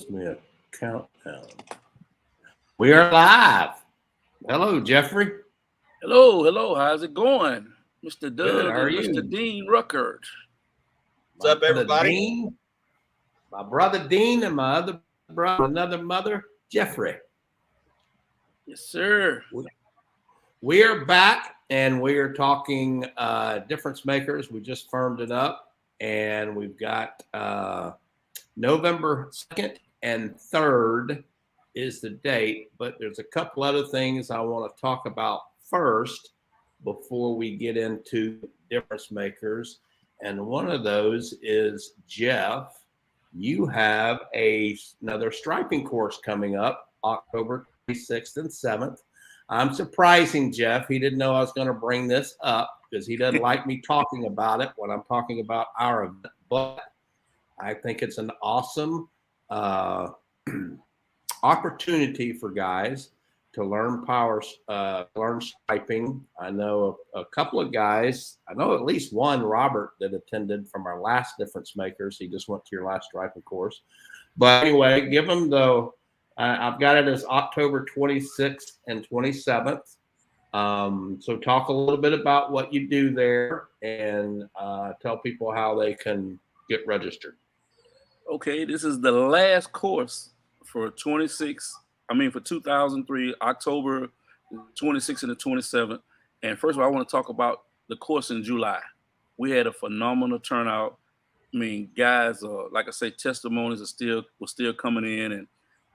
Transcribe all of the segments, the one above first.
Me a countdown. We are live. Hello, Jeffrey. Hello, hello. How's it going, Mr. Good. How Doug are and Mr. you? Dean Ruckert? My What's up, brother everybody? Dean, my brother Dean, and my other brother, another mother, Jeffrey. Yes, sir. We are back, and we are talking difference makers. We just firmed it up, and we've got November 2nd and 3rd is the date, but there's a couple other things I want to talk about first before we get into difference makers. And one of those is Jeff. You have another striping course coming up October 26th and 7th. I'm surprising Jeff. He didn't know I was going to bring this up because he doesn't like me talking about it when I'm talking about our event. But I think it's an awesome opportunity for guys to learn learn striping. I know a couple of guys. I know at least one, Robert, that attended from our last difference makers. He just went to your last striping course. But anyway, give them the. I've got it as October 26th and 27th. So talk a little bit about what you do there and tell people how they can get registered. Okay, this is the last course for 2003, October 26th and the 27th. And first of all, I want to talk about the course in July. We had a phenomenal turnout. I mean, guys, like I say, testimonies were still coming in, and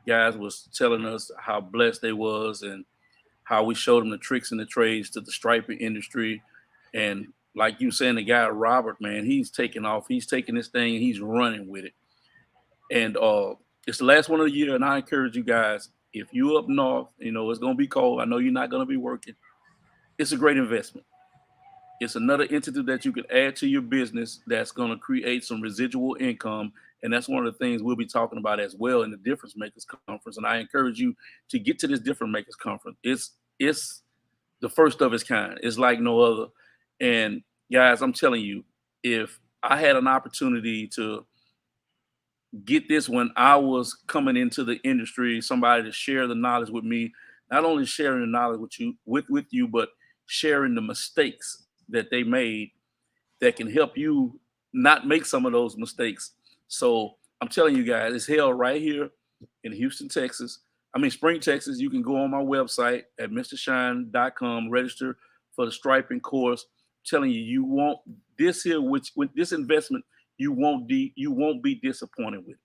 guys was telling us how blessed they was and how we showed them the tricks and the trades to the striping industry. And like you saying, the guy Robert, man, he's taking off. He's taking this thing and he's running with it. And it's the last one of the year, and I encourage you guys, if you up north, it's gonna be cold. I know you're not gonna be working. It's a great investment. It's another entity that you can add to your business that's gonna create some residual income. And that's one of the things we'll be talking about as well in the Difference Makers Conference. And I encourage you to get to this Difference Makers Conference. It's the first of its kind. It's like no other. And guys, I'm telling you, if I had an opportunity to get this when I was coming into the industry, somebody to share the knowledge with me, not only sharing the knowledge with you, but sharing the mistakes that they made that can help you not make some of those mistakes. So I'm telling you guys, it's held right here in Houston, Texas. Spring, Texas. You can go on my website at mrshine.com, register for the striping course. I'm telling you, you won't this here with this investment, you won't be disappointed with it.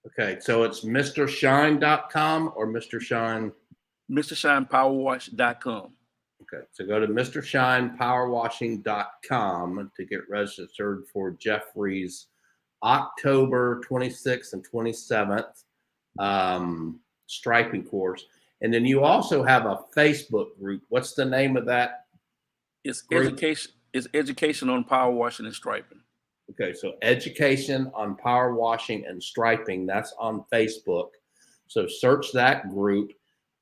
Okay, so it's mrshine.com or Mr. Shine? mrshinepowerwash.com. Okay, so go to mrshinepowerwashing.com to get registered for Jeffrey's October 26th and 27th striping course. And then you also have a Facebook group. What's the name of that? It's group? Education. It's education on power washing and striping. Okay, so education on power washing and striping. That's on Facebook. So search that group,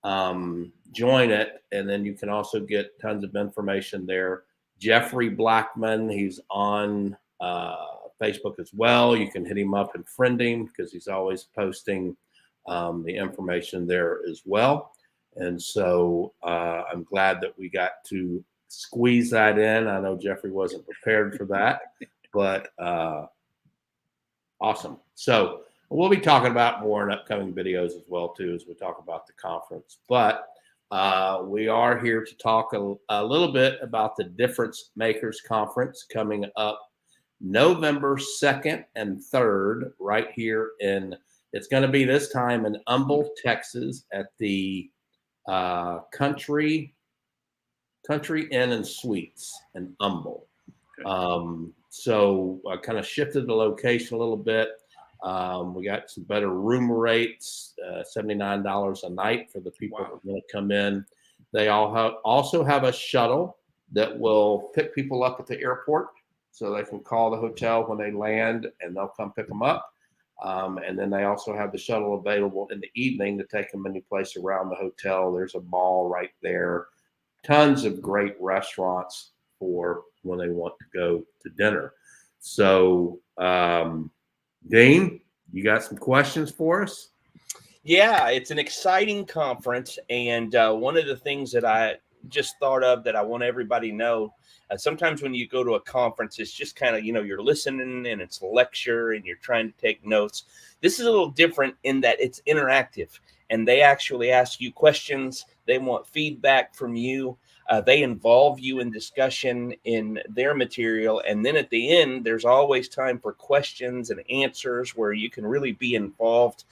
join it, and then you can also get tons of information there. Jeffrey Blackman, he's on Facebook as well. You can hit him up and friend him because he's always posting the information there as well. And so I'm glad that we got to squeeze that in. I know Jeffrey wasn't prepared for that, but awesome. So we'll be talking about more in upcoming videos as well, too, as we talk about the conference. But we are here to talk a little bit about the Difference Makers Conference coming up November 2nd and 3rd right here it's going to be this time in Humble, Texas at the Country Inn and Suites in Humble. Okay. So I kind of shifted the location a little bit. We got some better room rates, $79 a night for the people that want to come in. They also have a shuttle that will pick people up at the airport, so they can call the hotel when they land, and they'll come pick them up. And then they also have the shuttle available in the evening to take them any place around the hotel. There's a mall right there. Tons of great restaurants for when they want to go to dinner. So, Dean, You got some questions for us? Yeah, it's an exciting conference. And one of the things that I just thought of that I want everybody to know, sometimes when you go to a conference, it's just kind of, you're listening and it's a lecture and you're trying to take notes. This is a little different in that it's interactive and they actually ask you questions. They want feedback from you. They involve you in discussion in their material. And then at the end, there's always time for questions and answers where you can really be involved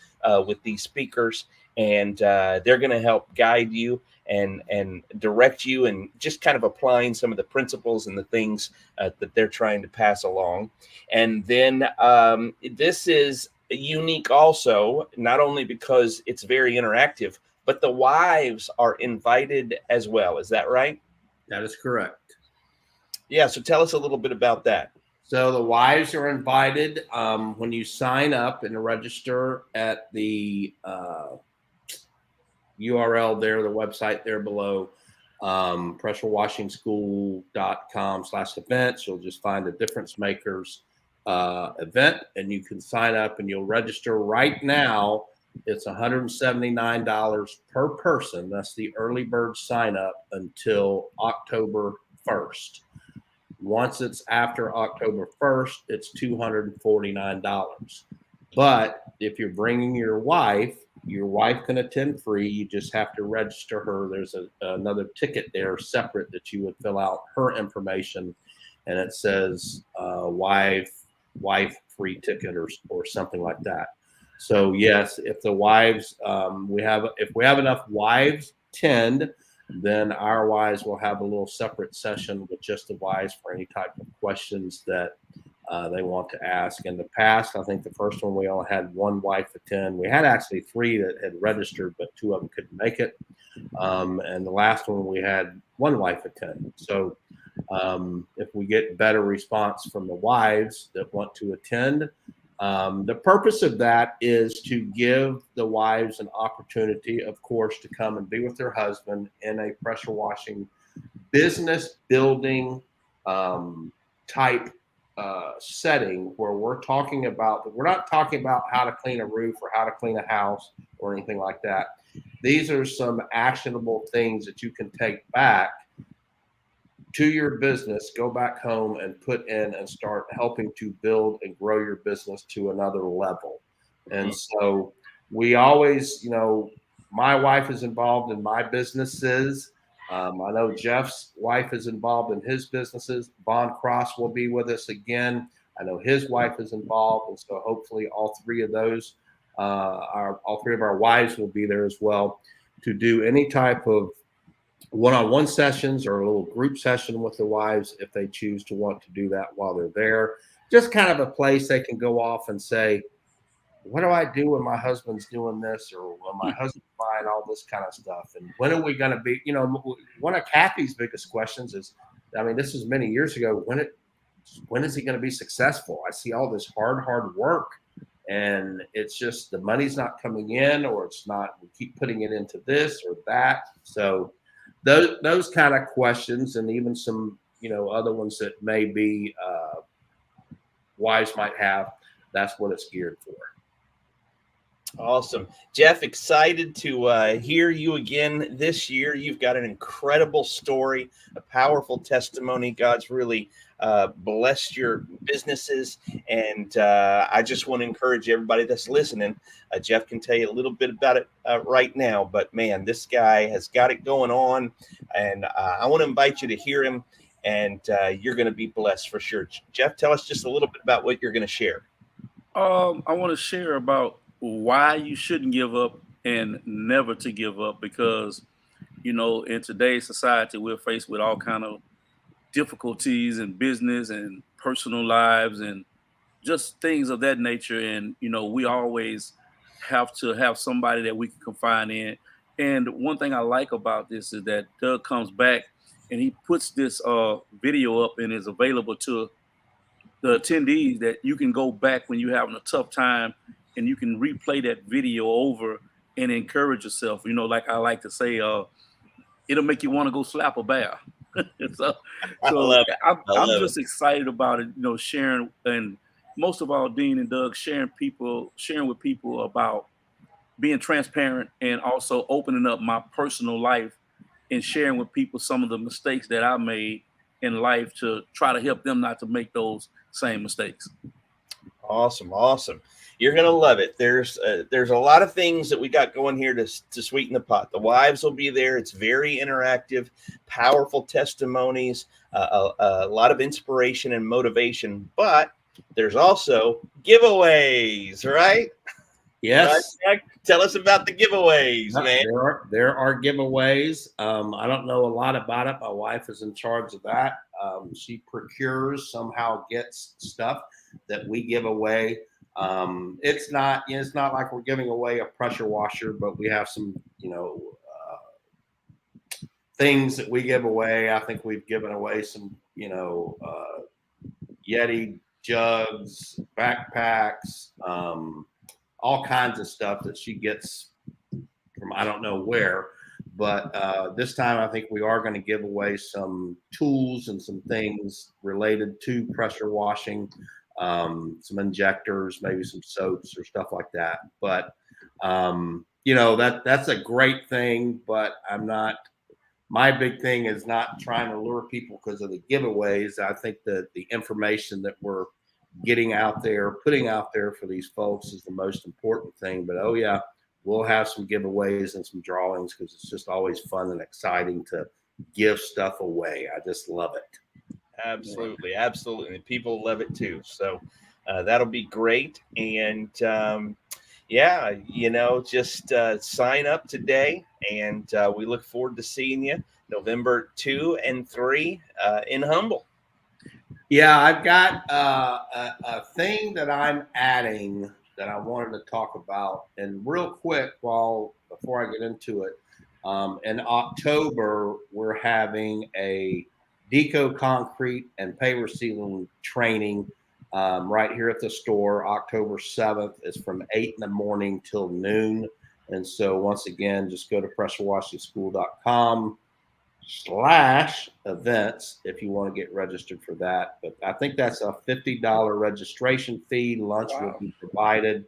with these speakers. And they're going to help guide you and direct you and just kind of applying some of the principles and the things that they're trying to pass along. And then this is unique also, not only because it's very interactive, but the wives are invited as well. Is that right? That is correct. Yeah. So tell us a little bit about that. So the wives are invited when you sign up and register at the URL there, the website there below, pressurewashingschool.com/events. You'll just find the Difference Makers event, and you can sign up and you'll register right now. It's $179 per person. That's the early bird sign up until October 1st. Once it's after October 1st, it's $249. But if you're bringing your wife can attend free. You just have to register her. There's another ticket there separate that you would fill out her information, and it says wife free ticket or something like that. So yes, if the wives, if we have enough wives attend, then our wives will have a little separate session with just the wives for any type of questions that they want to ask. In the past, I think the first one we only had one wife attend. We had actually 3 that had registered, but 2 of them couldn't make it. And the last one we had one wife attend. So if we get better response from the wives that want to attend, the purpose of that is to give the wives an opportunity, of course, to come and be with their husband in a pressure washing business building type setting where we're not talking about how to clean a roof or how to clean a house or anything like that. These are some actionable things that you can take back to your business, go back home and put in and start helping to build and grow your business to another level. And so we always, my wife is involved in my businesses. I know Jeff's wife is involved in his businesses. Vaughn Cross will be with us again. I know his wife is involved. And so hopefully all 3 of those, all 3 of our wives will be there as well to do any type of one-on-one sessions or a little group session with the wives if they choose to want to do that while they're there. Just kind of a place they can go off and say, what do I do when my husband's doing this or when my husband's buying all this kind of stuff? And when are we going to be, one of Kathy's biggest questions is, this is many years ago, when is he going to be successful? I see all this hard work and it's just the money's not coming in, or it's not, we keep putting it into this or that. So those kind of questions, and even some, other ones that maybe wives might have, that's what it's geared for. Awesome. Jeff, excited to hear you again this year. You've got an incredible story, a powerful testimony. God's really blessed your businesses. And I just want to encourage everybody that's listening. Jeff can tell you a little bit about it right now. But, man, this guy has got it going on. And I want to invite you to hear him. And you're going to be blessed for sure. Jeff, tell us just a little bit about what you're going to share. I want to share about why you shouldn't give up and never to give up, because in today's society we're faced with all kind of difficulties in business and personal lives and just things of that nature, and we always have to have somebody that we can confide in. And one thing I like about this is that Doug comes back and he puts this video up and is available to the attendees that you can go back when you're having a tough time and you can replay that video over and encourage yourself. Like I like to say, it'll make you want to go slap a bear. I'm just excited about it, sharing and, most of all, Dean and Doug, sharing with people about being transparent and also opening up my personal life and sharing with people some of the mistakes that I made in life to try to help them not to make those same mistakes. Awesome, awesome. You're gonna love it. There's a lot of things that we got going here to sweeten the pot. The wives will be there. It's very interactive, powerful testimonies, a lot of inspiration and motivation. But there's also giveaways, right? Yes. Right, Jack? Tell us about the giveaways, man. There are giveaways. I don't know a lot about it. My wife is in charge of that. She procures, somehow gets stuff that we give away. It's not like we're giving away a pressure washer, but we have some, things that we give away. I think we've given away some, Yeti jugs, backpacks, all kinds of stuff that she gets from I don't know where. But this time I think we are going to give away some tools and some things related to pressure washing, some injectors, maybe some soaps or stuff like that. But that's a great thing, but my big thing is not trying to lure people because of the giveaways. I think that the information that we're getting out there, putting out there for these folks is the most important thing. But oh yeah, we'll have some giveaways and some drawings because it's just always fun and exciting to give stuff away. I just love it. Absolutely, absolutely. And people love it too. So that'll be great. And just sign up today. And we look forward to seeing you November 2 and 3 in Humble. Yeah, I've got a thing that I'm adding that I wanted to talk about. And real quick, before I get into it, in October, we're having a Deco Concrete and paver sealing training right here at the store. October 7th is from 8 in the morning till noon. And so once again, just go to pressurewashingschool.com/events if you want to get registered for that. But I think that's a $50 registration fee. Lunch will be provided.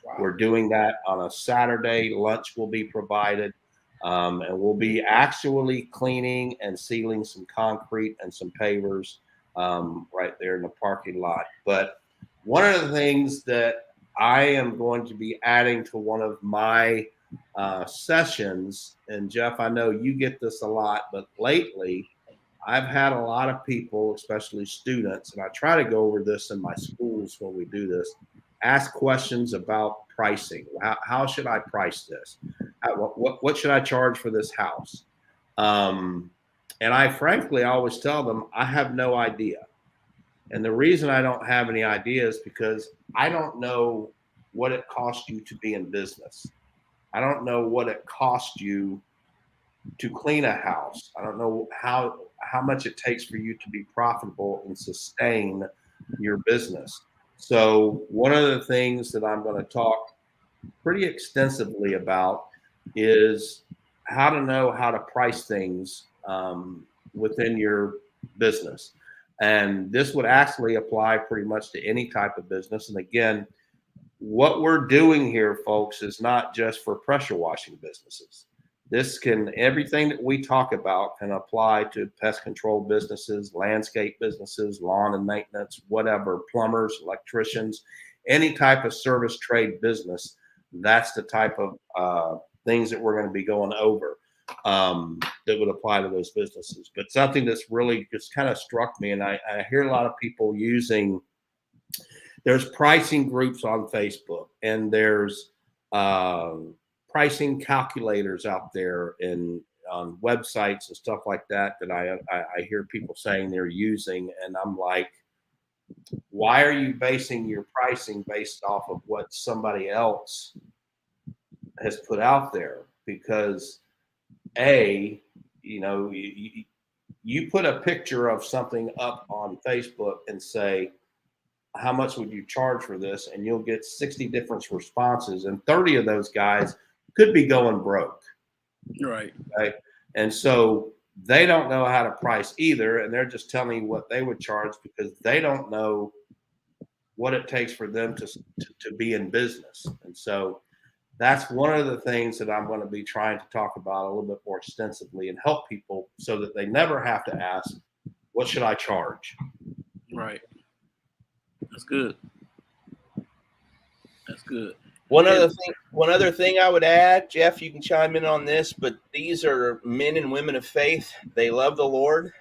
Wow. We're doing that on a Saturday. Lunch will be provided. And we'll be actually cleaning and sealing some concrete and some pavers right there in the parking lot. But one of the things that I am going to be adding to one of my sessions, and Jeff, I know you get this a lot, but lately I've had a lot of people, especially students, and I try to go over this in my schools when we do this, ask questions about pricing. How should I price this? What should I charge for this house? And I frankly always tell them I have no idea. And the reason I don't have any idea is because I don't know what it costs you to be in business. I don't know what it costs you to clean a house. I don't know how much it takes for you to be profitable and sustain your business. So one of the things that I'm going to talk pretty extensively about is how to know how to price things within your business. And this would actually apply pretty much to any type of business. And again, what we're doing here, folks, is not just for pressure washing businesses. Everything that we talk about can apply to pest control businesses, landscape businesses, lawn and maintenance, whatever, plumbers, electricians, any type of service trade business. That's the type of things that we're going to be going over that would apply to those businesses. But something that's really just kind of struck me, and I hear a lot of people using, there's pricing groups on Facebook, and there's pricing calculators out there and on websites and stuff like that I hear people saying they're using. And I'm like, why are you basing your pricing based off of what somebody else has put out there? Because you put a picture of something up on Facebook and say, how much would you charge for this? And you'll get 60 different responses, and 30 of those guys could be going broke. Right. Okay? And so they don't know how to price either. And they're just telling you what they would charge because they don't know what it takes for them to be in business. And so that's one of the things that I'm going to be trying to talk about a little bit more extensively and help people so that they never have to ask, what should I charge? Right. That's good. That's good. One other thing I would add, Jeff, you can chime in on this, but these are men and women of faith. They love the Lord.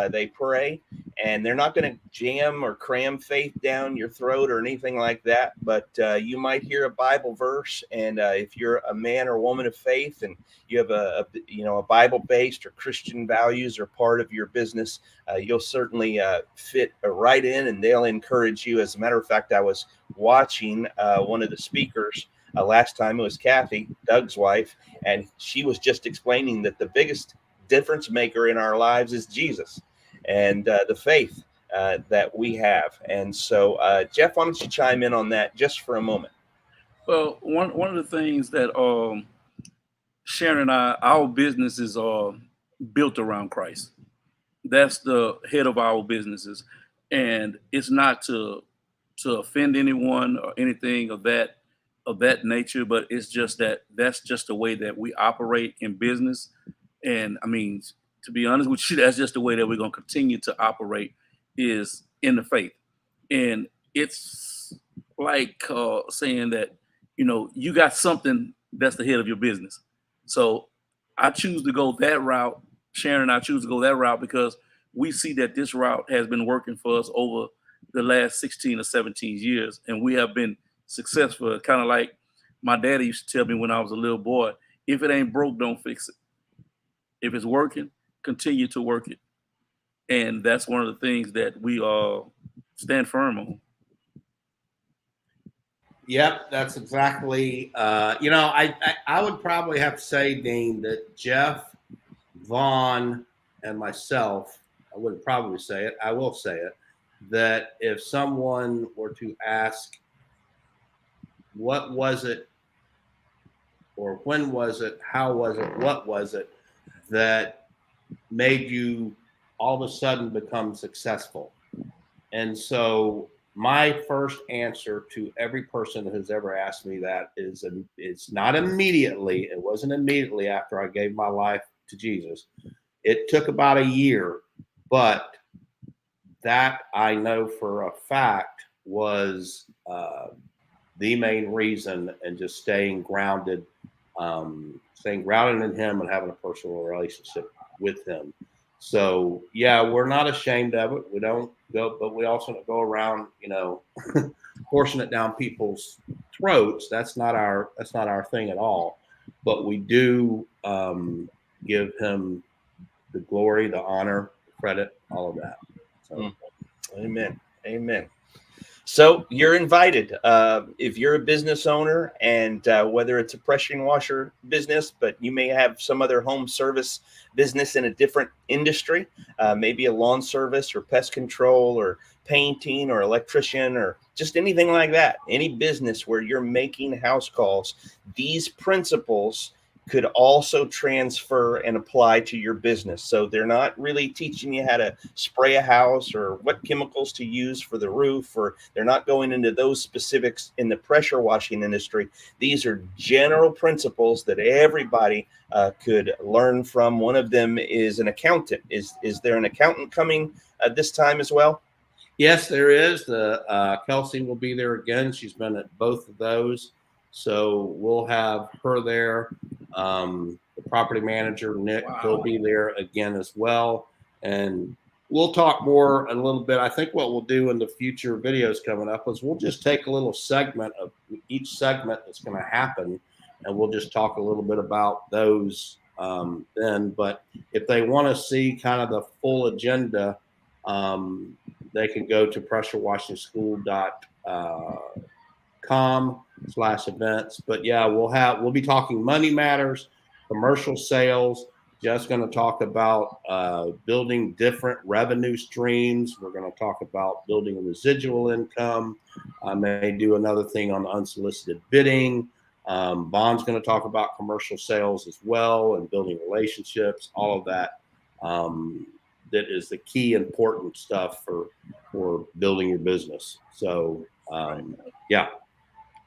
They pray, and they're not going to jam or cram faith down your throat or anything like that. But you might hear a Bible verse, and if you're a man or woman of faith, and you have a Bible-based or Christian values are part of your business, you'll certainly fit right in, and they'll encourage you. As a matter of fact, I was watching one of the speakers last time. It was Kathy, Doug's wife, and she was just explaining that the biggest difference maker in our lives is Jesus and the faith that we have. And so, Jeff, why don't you chime in on that just for a moment? Well, one of the things that Sharon and our businesses are built around Christ. That's the head of our businesses, and it's not to offend anyone or anything of that nature, but it's just that's just the way that we operate in business. And I mean, to be honest with you, that's just the way that we're going to continue to operate, is in the faith. And it's like saying that, you got something that's the head of your business. So I choose to go that route. Sharon and I choose to go that route because we see that this route has been working for us over the last 16 or 17 years. And we have been successful. Kind of like my daddy used to tell me when I was a little boy, if it ain't broke, don't fix it. If it's working, continue to work it. And that's one of the things that we stand firm on. Yep, that's exactly. I would probably have to say, Dean, that Jeff, Vaughn, and myself, I wouldn't probably say it, I will say it, that if someone were to ask, what was it, or when was it, how was it, what was it that made you all of a sudden become successful? And so my first answer to every person that has ever asked me that is, it's not immediately. It wasn't immediately after I gave my life to Jesus. It took about a year, but that I know for a fact was the main reason, and just staying grounded in Him and having a personal relationship with Him. So yeah, we're not ashamed of it. We don't go, but we also don't go around, forcing it down people's throats. That's not our thing at all. But we do give Him the glory, the honor, the credit, all of that. So, Amen. So you're invited. If you're a business owner, and whether it's a pressure washer business, but you may have some other home service business in a different industry, maybe a lawn service or pest control or painting or electrician or just anything like that, any business where you're making house calls, these principles could also transfer and apply to your business. So they're not really teaching you how to spray a house or what chemicals to use for the roof, or they're not going into those specifics in the pressure washing industry. These are general principles that everybody could learn from. One of them is an accountant. Is there an accountant coming this time as well? Yes, there is. Kelsey will be there again. She's been at both of those. So we'll have her there. The property manager, Nick, will be there again as well. And we'll talk more a little bit. I think what we'll do in the future videos coming up is we'll just take a little segment of each segment that's going to happen, and we'll just talk a little bit about those then. But if they want to see kind of the full agenda, they can go to pressurewashingschool.com/events. But yeah, we'll be talking money matters, commercial sales. Just going to talk about building different revenue streams. We're going to talk about building residual income. I may do another thing on unsolicited bidding. Bond's going to talk about commercial sales as well and building relationships, all of that. That is the key important stuff for building your business. So Yeah,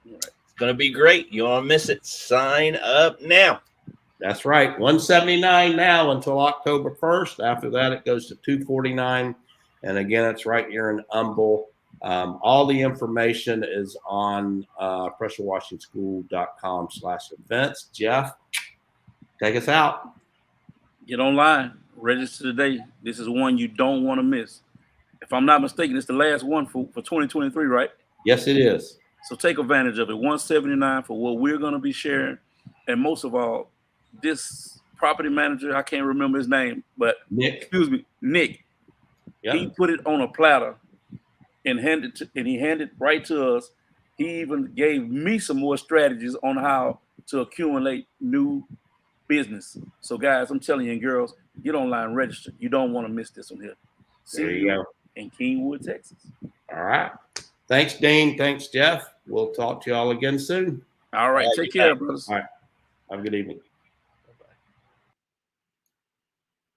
It's going to be great. You won't miss it. Sign up now. that's right. $179 now until October 1st. After that, it goes to $249. And again, it's right here in Humble. All the information is on pressurewashingschool.com/events. Jeff, take us out. Get online, register today. This is one you don't want to miss. If I'm not mistaken, it's the last one for 2023, right? Yes, it is. So take advantage of it. $179 for what we're going to be sharing. And most of all, this property manager, I can't remember his name, but Nick. Nick. Yeah. He put it on a platter and he handed right to us. He even gave me some more strategies on how to accumulate new business. So guys, I'm telling you, and girls, get online, register. You don't want to miss this one here. There you go. In Kingwood, Texas. All right. Thanks, Dean. Thanks, Jeff. We'll talk to you all again soon. All right. Take care, brothers. All right. Have a good evening.